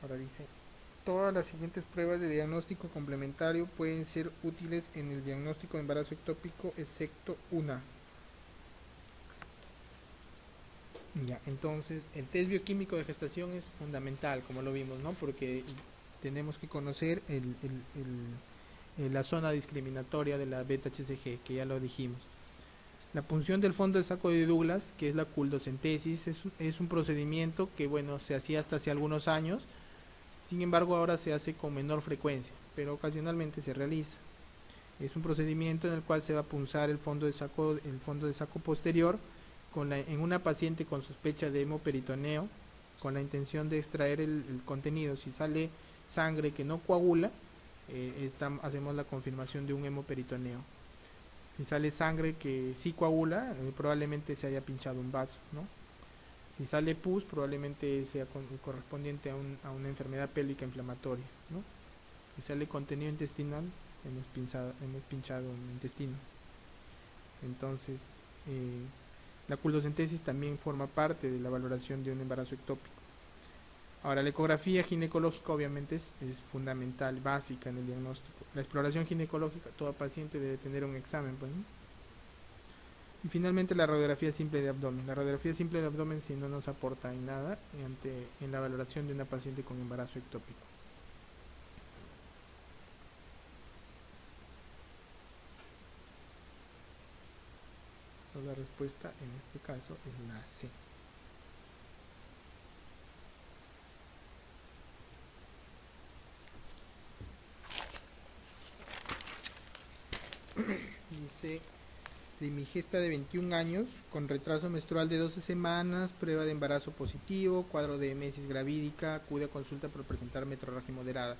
Ahora dice, todas las siguientes pruebas de diagnóstico complementario pueden ser útiles en el diagnóstico de embarazo ectópico, excepto una. Ya, entonces, el test bioquímico de gestación es fundamental, como lo vimos, ¿no? Porque tenemos que conocer la zona discriminatoria de la beta-HCG, que ya lo dijimos. La punción del fondo de saco de Douglas, que es la culdocentesis, es un procedimiento que, bueno, se hacía hasta hace algunos años. Sin embargo, ahora se hace con menor frecuencia, pero ocasionalmente se realiza. Es un procedimiento en el cual se va a punzar el fondo de saco posterior en una paciente con sospecha de hemoperitoneo, con la intención de extraer el contenido. Si sale sangre que no coagula, hacemos la confirmación de un hemoperitoneo. Si sale sangre que sí coagula, probablemente se haya pinchado un vaso, ¿no? Si sale pus, probablemente sea correspondiente a una enfermedad pélvica inflamatoria, ¿no? Si sale contenido intestinal, hemos pinchado un intestino. Entonces, la culdocentesis también forma parte de la valoración de un embarazo ectópico. Ahora, la ecografía ginecológica obviamente es fundamental, básica en el diagnóstico. La exploración ginecológica, toda paciente debe tener un examen, pues, ¿no? Y finalmente la radiografía simple de abdomen. La radiografía simple de abdomen si no nos aporta en nada en la valoración de una paciente con embarazo ectópico. Entonces, la respuesta en este caso es la C. Dice, de mi gesta de 21 años, con retraso menstrual de 12 semanas, prueba de embarazo positivo, cuadro de emesis gravídica, acude a consulta por presentar metrorragia moderada.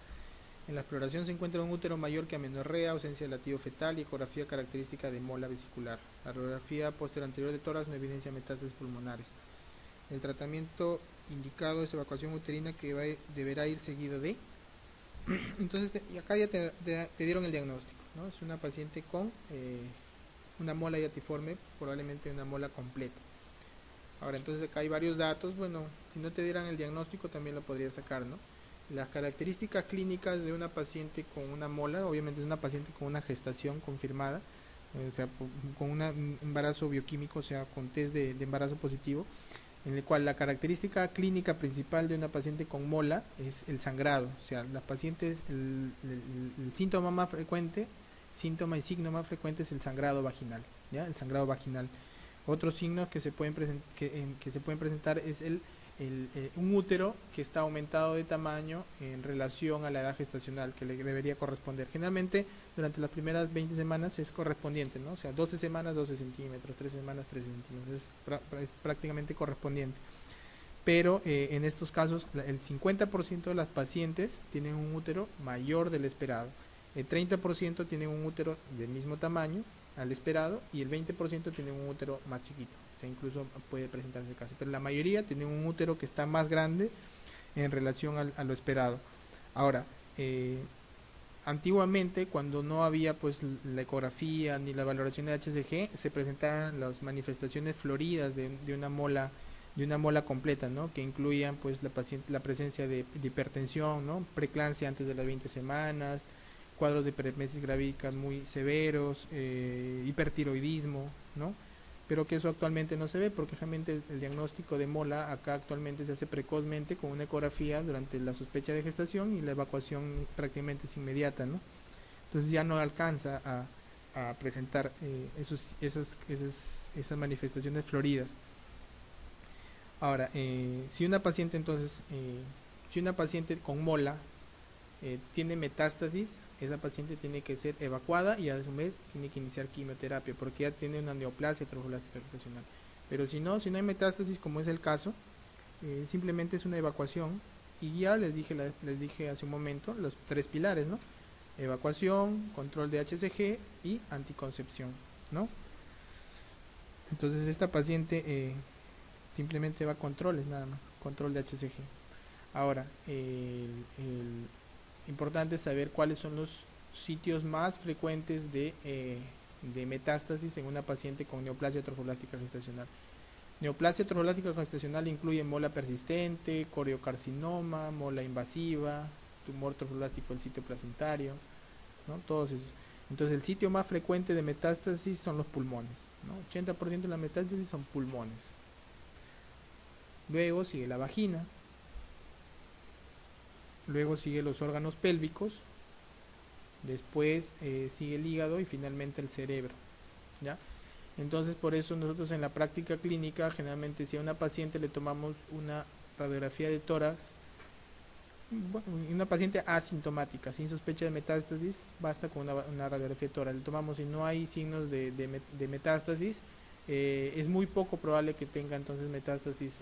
En la exploración se encuentra un útero mayor que amenorrea, ausencia de latido fetal y ecografía característica de mola vesicular. La radiografía posterior anterior de tórax no evidencia metástasis pulmonares. El tratamiento indicado es evacuación uterina que deberá ir seguido de... Entonces, acá ya te dieron el diagnóstico, ¿no? Es una paciente con una mola hiatiforme, probablemente una mola completa. Ahora, entonces acá hay varios datos. Bueno, si no te dieran el diagnóstico también lo podrías sacar, ¿no? Las características clínicas de una paciente con una mola, obviamente es una paciente con una gestación confirmada, o sea, con un embarazo bioquímico, o sea, con test de embarazo positivo, en el cual la característica clínica principal de una paciente con mola es el sangrado. O sea, las pacientes, el síntoma más frecuente, síntoma y signo más frecuente es el sangrado vaginal, ¿ya? El sangrado vaginal. Otros signos que se pueden presentar es un útero que está aumentado de tamaño en relación a la edad gestacional que le debería corresponder. Generalmente durante las primeras 20 semanas es correspondiente, ¿no? O sea, 12 semanas 12 centímetros, 13 semanas 13 centímetros, es prácticamente correspondiente. Pero en estos casos el 50% de las pacientes tienen un útero mayor del esperado, el 30% tienen un útero del mismo tamaño al esperado y el 20% tienen un útero más chiquito. O sea, incluso puede presentarse el caso, pero la mayoría tienen un útero que está más grande en relación a lo esperado. Ahora, antiguamente, cuando no había pues la ecografía ni la valoración de HCG, se presentaban las manifestaciones floridas de una mola completa, ¿no? Que incluían pues la presencia de hipertensión, ¿no? Preeclampsia antes de las 20 semanas, cuadros de hiperemesis gravídica muy severos, hipertiroidismo, ¿no? Pero que eso actualmente no se ve porque realmente el diagnóstico de mola acá actualmente se hace precozmente con una ecografía durante la sospecha de gestación y la evacuación prácticamente es inmediata, ¿no? Entonces ya no alcanza a presentar esas manifestaciones floridas. Ahora, si una paciente entonces, si una paciente con mola tiene metástasis, esa paciente tiene que ser evacuada y a su vez tiene que iniciar quimioterapia porque ya tiene una neoplasia trofoblástica gestacional. Pero si no hay metástasis, como es el caso, simplemente es una evacuación y ya les dije hace un momento los tres pilares, ¿no? Evacuación, control de HCG y anticoncepción, ¿no? Entonces esta paciente simplemente va a controles nada más, control de HCG. Ahora, importante saber cuáles son los sitios más frecuentes de metástasis en una paciente con neoplasia trofoblástica gestacional. Neoplasia trofoblática gestacional incluye mola persistente, coriocarcinoma, mola invasiva, tumor trofoblástico del sitio placentario, ¿no? Todos esos. Entonces el sitio más frecuente de metástasis son los pulmones, ¿no? 80% de la metástasis son pulmones. Luego sigue la vagina, luego sigue los órganos pélvicos, después sigue el hígado y finalmente el cerebro, ¿ya? Entonces por eso nosotros en la práctica clínica generalmente si a una paciente le tomamos una radiografía de tórax, bueno, una paciente asintomática, sin sospecha de metástasis, basta con una radiografía de tórax. Le tomamos si no hay signos de metástasis, es muy poco probable que tenga entonces metástasis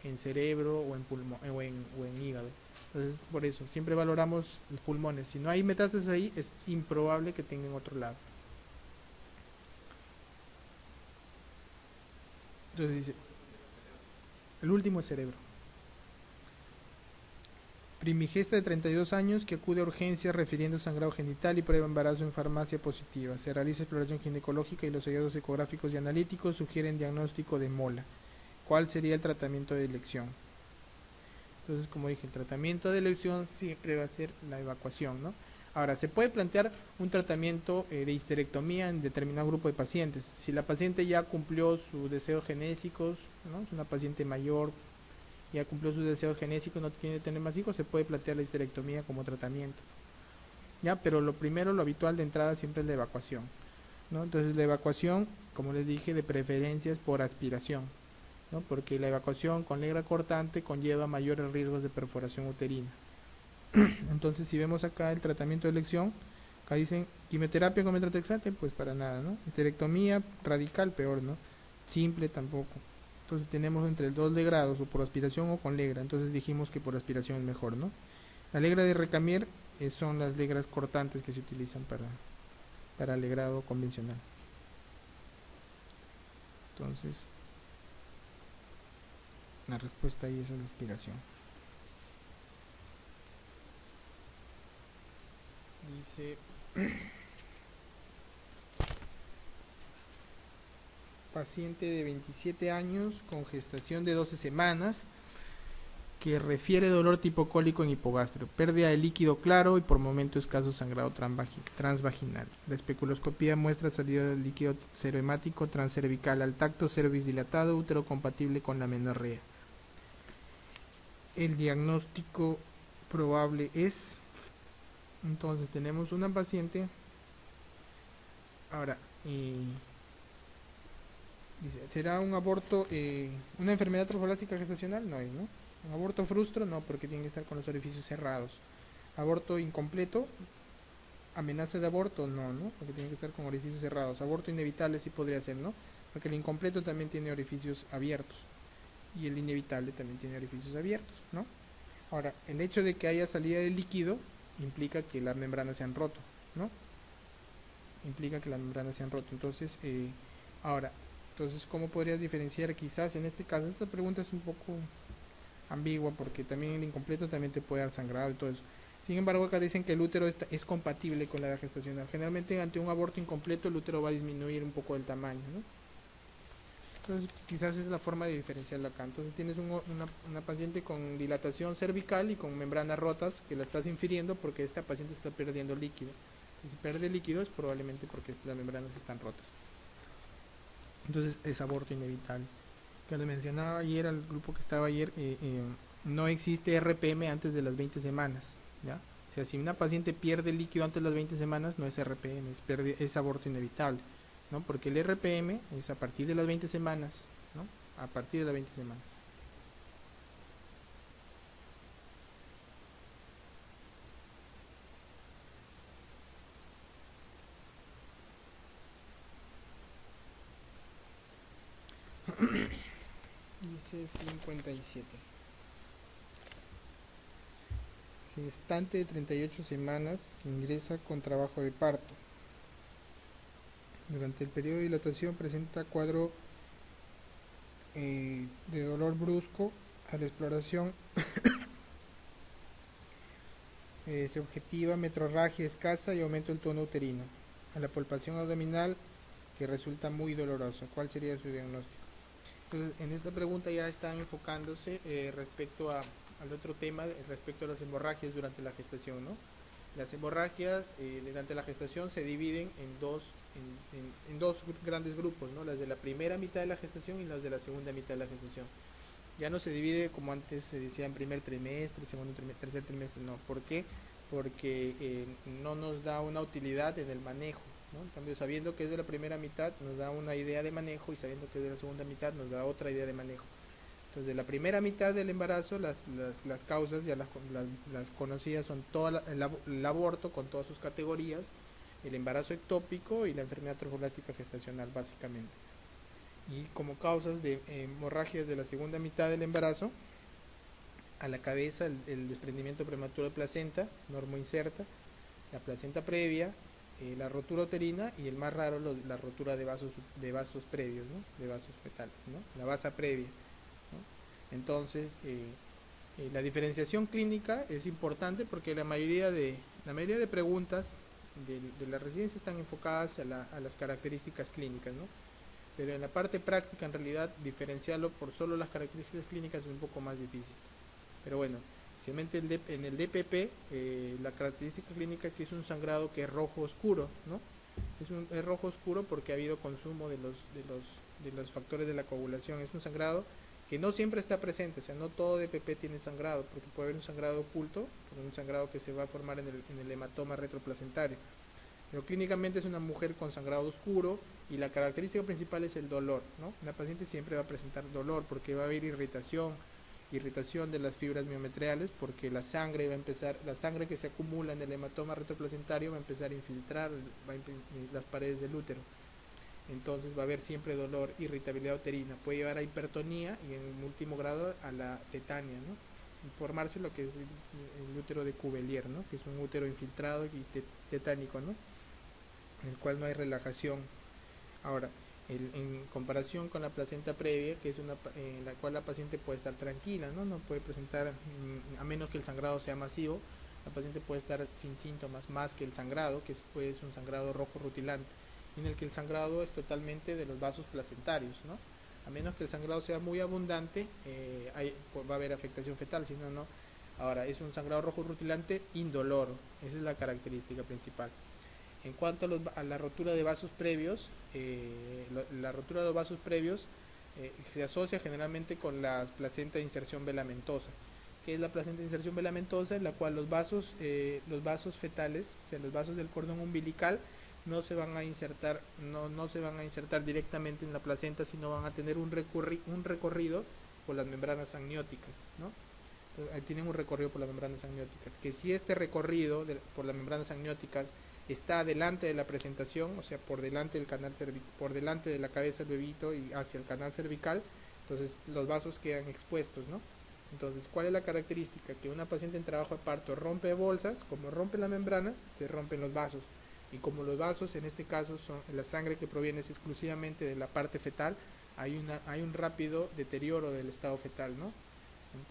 en cerebro o en pulmón o en hígado. Entonces por eso siempre valoramos los pulmones. Si no hay metástasis ahí, es improbable que tenga en otro lado. Entonces dice, el último es cerebro. Primigesta de 32 años que acude a urgencias refiriendo sangrado genital y prueba embarazo en farmacia positiva. Se realiza exploración ginecológica y los hallazgos ecográficos y analíticos sugieren diagnóstico de mola. ¿Cuál sería el tratamiento de elección? Entonces, como dije, el tratamiento de elección siempre va a ser la evacuación, ¿no? Ahora, se puede plantear un tratamiento de histerectomía en determinado grupo de pacientes. Si la paciente ya cumplió sus deseos genésicos, ¿no? Es una paciente mayor, ya cumplió sus deseos genésicos, no quiere tener más hijos, se puede plantear la histerectomía como tratamiento. ¿Ya? Pero lo primero, lo habitual de entrada siempre es la evacuación, ¿no? Entonces la evacuación, como les dije, de preferencia es por aspiración, ¿no? Porque la evacuación con legra cortante conlleva mayores riesgos de perforación uterina. Entonces si vemos acá el tratamiento de elección, acá dicen quimioterapia con metotrexate, pues para nada, ¿no? Histerectomía radical, peor, ¿no? Simple tampoco. Entonces tenemos entre el 2 de grados o por aspiración o con legra. Entonces dijimos que por aspiración es mejor, ¿no? La legra de Recamier son las legras cortantes que se utilizan para legrado convencional. Entonces, la respuesta ahí es la aspiración. Dice... paciente de 27 años con gestación de 12 semanas que refiere dolor tipo cólico en hipogástrico, pérdida de líquido claro y por momento escaso sangrado transvaginal. La especuloscopía muestra salida del líquido cerohemático transcervical al tacto, cervix dilatado, útero compatible con la amenorrea. El diagnóstico probable es, entonces tenemos una paciente, ahora, dice, ¿será un aborto, una enfermedad trofoblástica gestacional? No hay, ¿no? Un aborto frustro, no, porque tiene que estar con los orificios cerrados. Aborto incompleto, amenaza de aborto, no, ¿no? Porque tiene que estar con orificios cerrados. Aborto inevitable sí podría ser, ¿no? Porque el incompleto también tiene orificios abiertos. Y el inevitable también tiene orificios abiertos, ¿no? Ahora, el hecho de que haya salida de líquido implica que las membranas se han roto, ¿no? Implica que las membranas se han roto. Entonces, ahora, entonces, ¿cómo podrías diferenciar quizás en este caso? Esta pregunta es un poco ambigua porque también el incompleto también te puede dar sangrado y todo eso. Sin embargo, acá dicen que el útero es compatible con la edad gestacional. Generalmente ante un aborto incompleto el útero va a disminuir un poco el tamaño, ¿no? Entonces quizás es la forma de diferenciarlo acá. Entonces tienes una paciente con dilatación cervical y con membranas rotas que la estás infiriendo porque esta paciente está perdiendo líquido. Y si pierde líquido es probablemente porque las membranas están rotas. Entonces es aborto inevitable. Que les mencionaba ayer al grupo que estaba ayer, no existe RPM antes de las 20 semanas, ¿ya? O sea, si una paciente pierde líquido antes de las 20 semanas, no es RPM, es aborto inevitable, ¿no? Porque el RPM es a partir de las 20 semanas, ¿no? A partir de las 20 semanas. Dice 57. Gestante de 38 semanas que ingresa con trabajo de parto. Durante el periodo de dilatación presenta cuadro de dolor brusco. A la exploración se objetiva metrorragia escasa y aumento del tono uterino. A la palpación abdominal que resulta muy dolorosa. ¿Cuál sería su diagnóstico? Entonces, en esta pregunta ya están enfocándose respecto al otro tema, respecto a las hemorragias durante la gestación, ¿no? Las hemorragias durante la gestación se dividen en dos grandes grupos, ¿no? Las de la primera mitad de la gestación y las de la segunda mitad de la gestación. Ya no se divide como antes se decía en primer trimestre, segundo trimestre, tercer trimestre, no. ¿Por qué? Porque no nos da una utilidad en el manejo, ¿no? En cambio, sabiendo que es de la primera mitad nos da una idea de manejo, y sabiendo que es de la segunda mitad nos da otra idea de manejo. Entonces, de la primera mitad del embarazo, las causas ya las conocidas son todo el aborto con todas sus categorías, el embarazo ectópico y la enfermedad trofoblástica gestacional, básicamente. Y como causas de hemorragias de la segunda mitad del embarazo, a la cabeza el desprendimiento prematuro de placenta, normoinserta, la placenta previa, la rotura uterina, y el más raro, la rotura de vasos previos, ¿no? De vasos fetales, ¿no? La vasa previa, ¿no? Entonces, la diferenciación clínica es importante porque la mayoría de preguntas de la residencia están enfocadas a las características clínicas, ¿no? Pero en la parte práctica, en realidad, diferenciarlo por solo las características clínicas es un poco más difícil. Pero bueno, realmente en el DPP, la característica clínica es que es un sangrado que es rojo oscuro, ¿no? Es rojo oscuro porque ha habido consumo de los factores de la coagulación. Es un sangrado que no siempre está presente, o sea, no todo DPP tiene sangrado, porque puede haber un sangrado oculto, un sangrado que se va a formar en el hematoma retroplacentario. Pero clínicamente es una mujer con sangrado oscuro, y la característica principal es el dolor, ¿no? La paciente siempre va a presentar dolor porque va a haber irritación de las fibras miometriales, porque la sangre que se acumula en el hematoma retroplacentario va a empezar a infiltrar las paredes del útero. Entonces va a haber siempre dolor, irritabilidad uterina, puede llevar a hipertonía y en último grado a la tetania, ¿no? Y formarse lo que es el útero de Cuvelier, ¿no? Que es un útero infiltrado y tetánico, ¿no? En el cual no hay relajación. Ahora, en comparación con la placenta previa, que es en la cual la paciente puede estar tranquila, no puede presentar, a menos que el sangrado sea masivo, la paciente puede estar sin síntomas más que el sangrado, que es un sangrado rojo rutilante, en el que el sangrado es totalmente de los vasos placentarios, ¿no? A menos que el sangrado sea muy abundante, va a haber afectación fetal, si no, no. Ahora, es un sangrado rojo rutilante indoloro, esa es la característica principal. En cuanto a la rotura de vasos previos, la rotura de los vasos previos se asocia generalmente con la placenta de inserción velamentosa. ¿Qué es la placenta de inserción velamentosa? En la cual los vasos fetales, o sea, los vasos del cordón umbilical, no se van a insertar directamente en la placenta, sino van a tener un recorrido por las membranas amnióticas, ¿no? Tienen un recorrido por las membranas amnióticas, que si este recorrido por las membranas amnióticas está delante de la presentación, o sea, por delante de la cabeza del bebito y hacia el canal cervical, entonces los vasos quedan expuestos, ¿no? Entonces, ¿cuál es la característica? Que una paciente en trabajo de parto rompe bolsas, como rompe las membranas, se rompen los vasos. Y como los vasos, en este caso, son la sangre que proviene exclusivamente de la parte fetal, hay un rápido deterioro del estado fetal, ¿no?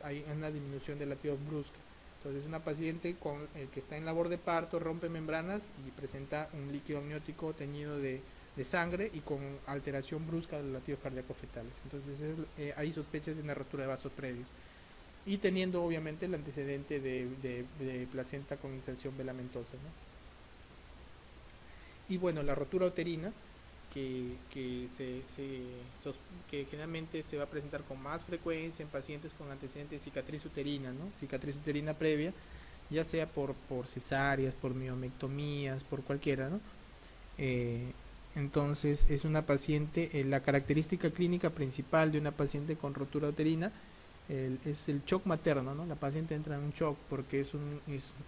Hay una disminución de latidos brusca. Entonces, una paciente que está en labor de parto rompe membranas y presenta un líquido amniótico teñido de sangre y con alteración brusca de los latidos cardíacos fetales. Entonces, hay sospechas de una rotura de vasos previos. Y teniendo, obviamente, el antecedente de placenta con inserción velamentosa, ¿no? Y bueno, la rotura uterina, que generalmente se va a presentar con más frecuencia en pacientes con antecedentes de cicatriz uterina, ¿no? Cicatriz uterina previa, ya sea por cesáreas, por miomectomías, por cualquiera, ¿no? Entonces es una paciente, la característica clínica principal de una paciente con rotura uterina es el shock materno, ¿no? La paciente entra en un shock porque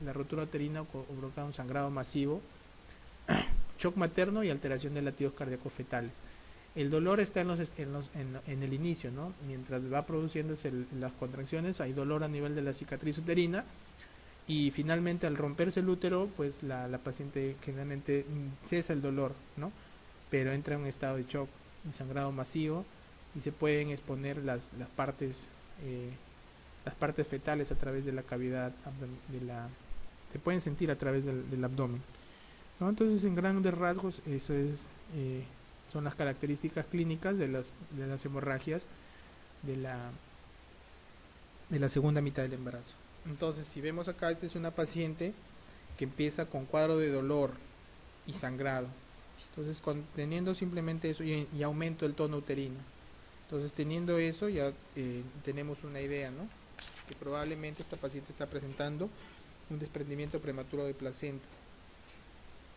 la rotura uterina provoca un sangrado masivo, shock materno y alteración de latidos cardíacos fetales. El dolor está en el inicio, ¿no? Mientras va produciéndose las contracciones, hay dolor a nivel de la cicatriz uterina, y finalmente al romperse el útero, pues la paciente generalmente cesa el dolor, ¿no? Pero entra en un estado de shock, un sangrado masivo, y se pueden exponer las partes fetales a través de la cavidad se pueden sentir a través del abdomen, ¿no? Entonces, en grandes rasgos, eso es Son las características clínicas de las hemorragias de la segunda mitad del embarazo. Entonces, si vemos acá, esta es una paciente que empieza con cuadro de dolor y sangrado. Entonces, teniendo simplemente eso y aumento del tono uterino. Entonces, teniendo eso, ya tenemos una idea, ¿no? Que probablemente esta paciente está presentando un desprendimiento prematuro de placenta.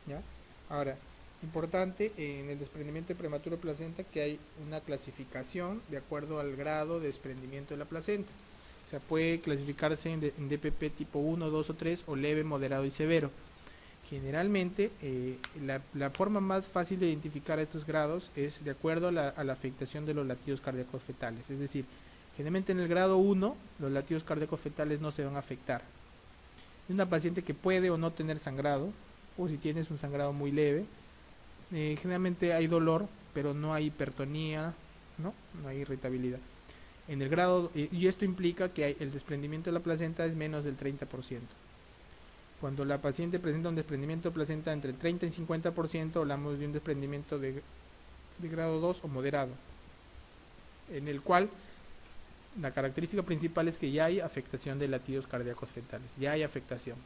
¿Ya? Ahora, importante en el desprendimiento prematuro de placenta que hay una clasificación de acuerdo al grado de desprendimiento de la placenta. O sea, puede clasificarse en DPP tipo 1, 2 o 3 o leve, moderado y severo. Generalmente, la forma más fácil de identificar estos grados es de acuerdo a la afectación de los latidos cardíacos fetales. Es decir, generalmente en el grado 1 los latidos cardíacos fetales no se van a afectar. Es una paciente que puede o no tener sangrado, o si tienes un sangrado muy leve, generalmente hay dolor, pero no hay hipertonía, no hay irritabilidad. En el grado, y esto implica que el desprendimiento de la placenta es menos del 30%. Cuando la paciente presenta un desprendimiento de placenta entre el 30 y 50%, hablamos de un desprendimiento de grado 2 o moderado, en el cual la característica principal es que ya hay afectación de latidos cardíacos fetales, ya hay afectación.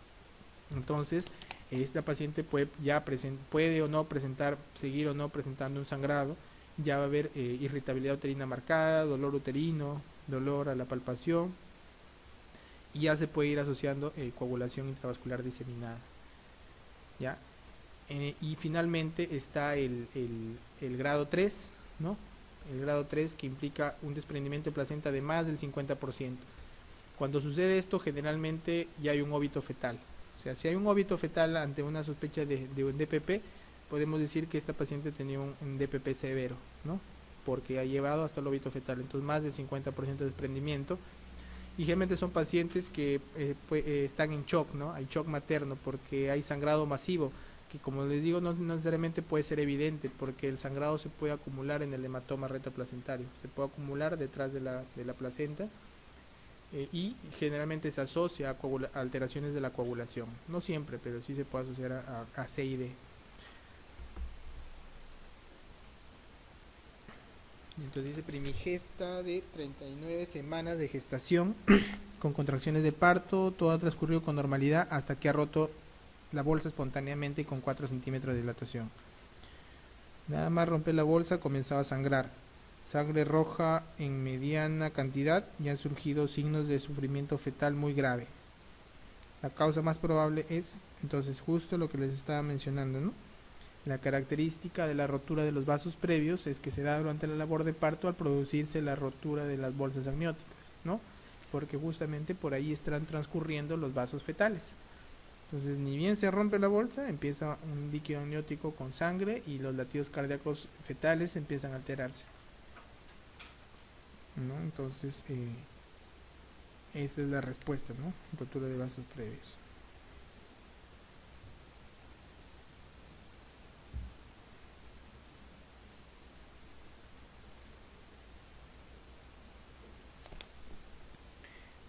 Entonces, esta paciente puede o no presentar, seguir o no presentando un sangrado, ya va a haber irritabilidad uterina marcada, dolor uterino, dolor a la palpación, y ya se puede ir asociando coagulación intravascular diseminada. ¿Ya? Y finalmente está el grado 3, ¿no? El grado 3 que implica un desprendimiento de placenta de más del 50%. Cuando sucede esto, generalmente ya hay un óbito fetal. O sea, si hay un óbito fetal ante una sospecha de un DPP, podemos decir que esta paciente tenía un DPP severo, ¿no? Porque ha llevado hasta el óbito fetal, entonces más del 50% de desprendimiento. Y generalmente son pacientes que están en shock, ¿no? Hay shock materno porque hay sangrado masivo, que como les digo no necesariamente puede ser evidente porque el sangrado se puede acumular en el hematoma retroplacentario, se puede acumular detrás de la placenta y generalmente se asocia a alteraciones de la coagulación. No siempre, pero sí se puede asociar a CID. Entonces dice primigesta de 39 semanas de gestación con contracciones de parto, todo ha transcurrido con normalidad hasta que ha roto la bolsa espontáneamente con 4 centímetros de dilatación. Nada más romper la bolsa comenzaba a sangrar. Sangre roja en mediana cantidad y han surgido signos de sufrimiento fetal muy grave. La causa más probable es, entonces, justo lo que les estaba mencionando, ¿no? La característica de la rotura de los vasos previos es que se da durante la labor de parto al producirse la rotura de las bolsas amnióticas, ¿no? Porque justamente por ahí están transcurriendo los vasos fetales. Entonces, ni bien se rompe la bolsa, empieza un líquido amniótico con sangre y los latidos cardíacos fetales empiezan a alterarse, ¿no? Entonces, esta es la respuesta, ¿no? Rotura de vasos previos.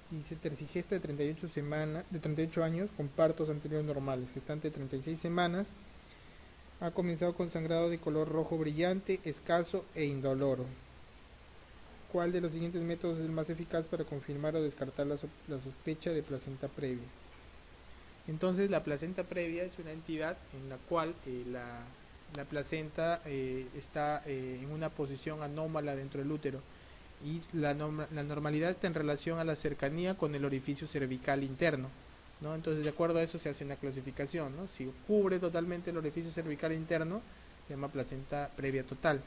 Dice tercigesta de 38 años con partos anteriores normales, gestante de 36 semanas, ha comenzado con sangrado de color rojo brillante, escaso e indoloro. ¿Cuál de los siguientes métodos es el más eficaz para confirmar o descartar la sospecha de placenta previa? Entonces, la placenta previa es una entidad en la cual la placenta está en una posición anómala dentro del útero y la normalidad está en relación a la cercanía con el orificio cervical interno, ¿no? Entonces, de acuerdo a eso se hace una clasificación, ¿no? Si cubre totalmente el orificio cervical interno, se llama placenta previa total.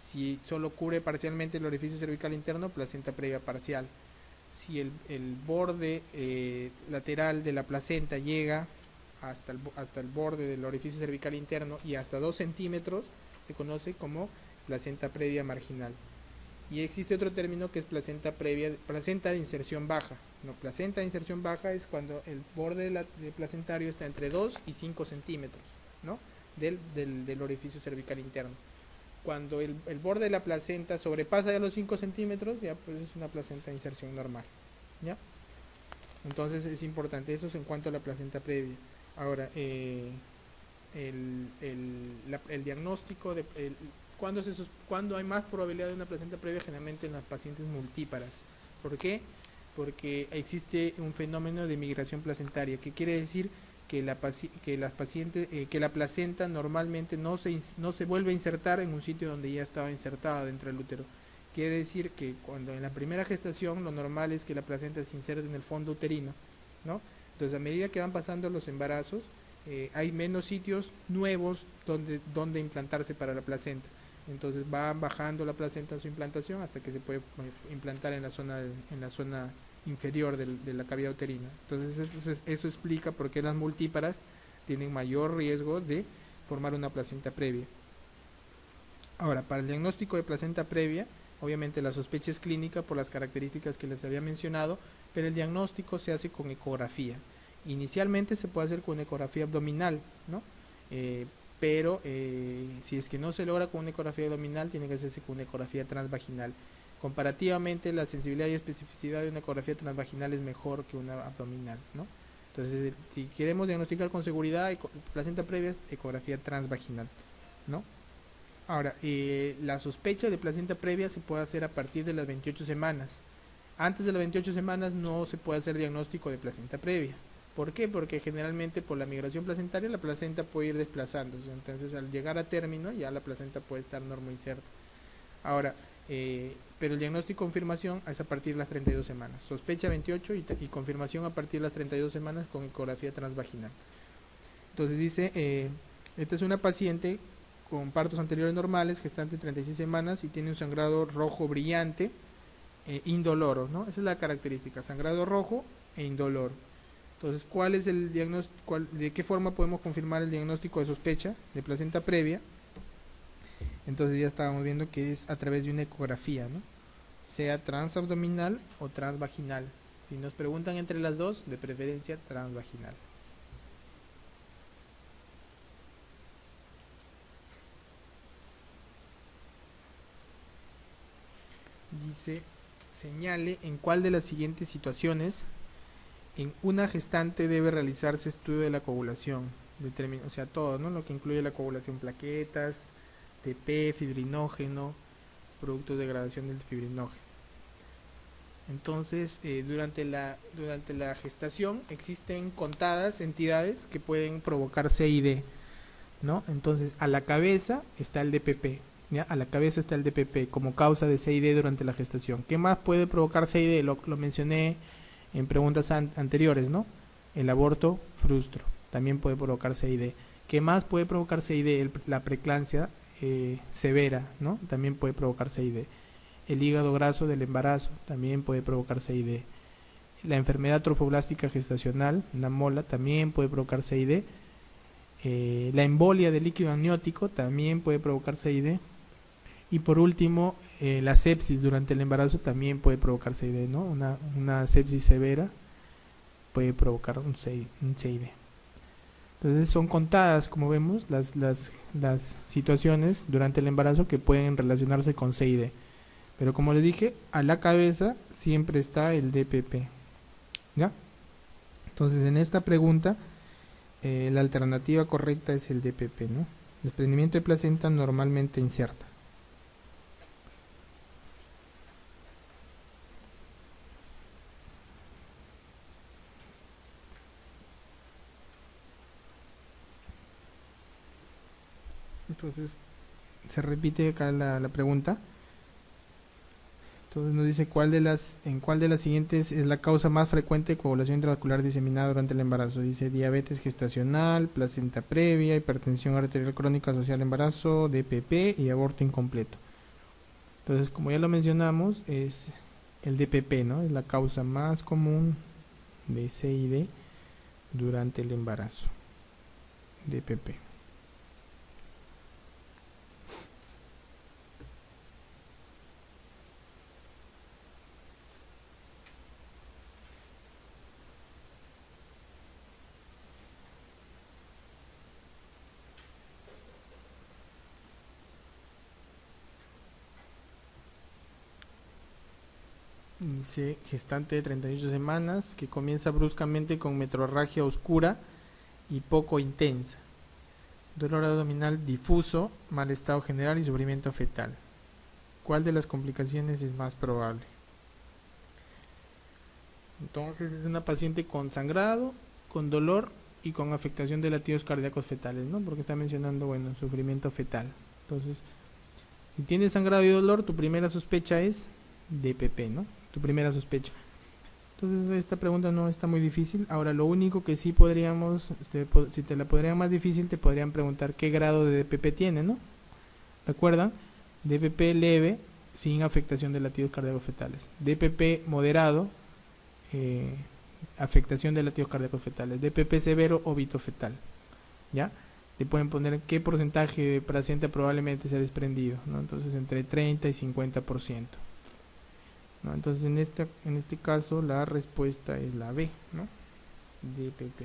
Si solo cubre parcialmente el orificio cervical interno, placenta previa parcial. Si el borde lateral de la placenta llega hasta el borde del orificio cervical interno y hasta 2 centímetros, se conoce como placenta previa marginal. Y existe otro término que es placenta de inserción baja. No, placenta de inserción baja es cuando el borde del placentario está entre 2 y 5 centímetros, ¿no? del orificio cervical interno. Cuando el borde de la placenta sobrepasa ya los 5 centímetros, ya pues es una placenta de inserción normal, ¿ya? Entonces es importante, eso es en cuanto a la placenta previa. Ahora, el diagnóstico, ¿Cuándo hay más probabilidad de una placenta previa? Generalmente en las pacientes multíparas. ¿Por qué? Porque existe un fenómeno de migración placentaria, que quiere decir que la placenta normalmente no se vuelve a insertar en un sitio donde ya estaba insertada dentro del útero. Quiere decir que cuando en la primera gestación lo normal es que la placenta se inserte en el fondo uterino, ¿no? Entonces a medida que van pasando los embarazos, hay menos sitios nuevos donde implantarse para la placenta. Entonces va bajando la placenta en su implantación hasta que se puede implantar en la zona inferior de la cavidad uterina. Entonces eso explica por qué las multíparas tienen mayor riesgo de formar una placenta previa. Ahora, para el diagnóstico de placenta previa, obviamente la sospecha es clínica por las características que les había mencionado, pero el diagnóstico se hace con ecografía. Inicialmente se puede hacer con ecografía abdominal, ¿no? Pero si es que no se logra con una ecografía abdominal, tiene que hacerse con una ecografía transvaginal. Comparativamente, la sensibilidad y especificidad de una ecografía transvaginal es mejor que una abdominal, ¿no? Entonces, si queremos diagnosticar con seguridad placenta previa, ecografía transvaginal, ¿no? Ahora, la sospecha de placenta previa se puede hacer a partir de las 28 semanas. Antes de las 28 semanas no se puede hacer diagnóstico de placenta previa. ¿Por qué? Porque generalmente por la migración placentaria la placenta puede ir desplazándose. Entonces, al llegar a término, ya la placenta puede estar normoinserta. Ahora, pero el diagnóstico y confirmación es a partir de las 32 semanas. Sospecha 28 y confirmación a partir de las 32 semanas con ecografía transvaginal. Entonces dice, esta es una paciente con partos anteriores normales, gestante 36 semanas y tiene un sangrado rojo brillante, indoloro, ¿no? Esa es la característica, sangrado rojo e indoloro. Entonces, ¿cuál es el diagnóstico? ¿De qué forma podemos confirmar el diagnóstico de sospecha de placenta previa? Entonces ya estábamos viendo que es a través de una ecografía, ¿no? Sea transabdominal o transvaginal. Si nos preguntan entre las dos, de preferencia transvaginal. Dice, señale en cuál de las siguientes situaciones en una gestante debe realizarse estudio de la coagulación. O sea, todo, ¿no? Lo que incluye la coagulación, plaquetas, TP, fibrinógeno, productos de degradación del fibrinógeno. Entonces, durante la gestación existen contadas entidades que pueden provocar CID, ¿no? Entonces, a la cabeza está el DPP, ¿ya? A la cabeza está el DPP como causa de CID durante la gestación. ¿Qué más puede provocar CID? Lo mencioné en preguntas anteriores, ¿no? El aborto frustro también puede provocar CID. ¿Qué más puede provocar CID? La preeclampsia severa, ¿no? También puede provocar CID. El hígado graso del embarazo también puede provocar CID. La enfermedad trofoblástica gestacional, la mola, también puede provocar CID. La embolia del líquido amniótico también puede provocar CID. Y por último, la sepsis durante el embarazo también puede provocar CID, ¿no? Una sepsis severa puede provocar un CID. Entonces son contadas, como vemos, las situaciones durante el embarazo que pueden relacionarse con CID. Pero como les dije, a la cabeza siempre está el DPP, ¿ya? Entonces en esta pregunta, la alternativa correcta es el DPP, ¿no? Desprendimiento de placenta normalmente inserta. Entonces se repite acá la pregunta. Entonces nos dice en cuál de las siguientes es la causa más frecuente de coagulación intravascular diseminada durante el embarazo. Dice diabetes gestacional, placenta previa, hipertensión arterial crónica asociada al embarazo, DPP y aborto incompleto. Entonces, como ya lo mencionamos, es el DPP, ¿no? Es la causa más común de CID durante el embarazo. DPP. Dice gestante de 38 semanas que comienza bruscamente con metrorragia oscura y poco intensa. Dolor abdominal difuso, mal estado general y sufrimiento fetal. ¿Cuál de las complicaciones es más probable? Entonces es una paciente con sangrado, con dolor y con afectación de latidos cardíacos fetales, ¿no? Porque está mencionando, bueno, sufrimiento fetal. Entonces, si tienes sangrado y dolor, tu primera sospecha es DPP, ¿no? Tu primera sospecha. Entonces esta pregunta no está muy difícil. Ahora lo único que sí podríamos, si te la podrían más difícil, te podrían preguntar qué grado de DPP tiene, ¿no? Recuerda, DPP leve sin afectación de latidos cardíacos fetales. DPP moderado, afectación de latidos cardíacos fetales. DPP severo, óbito fetal. ¿Ya? Te pueden poner qué porcentaje de paciente probablemente se ha desprendido, ¿no? Entonces entre 30 y 50%. ¿No? Entonces en este caso la respuesta es la B, ¿no? DPP.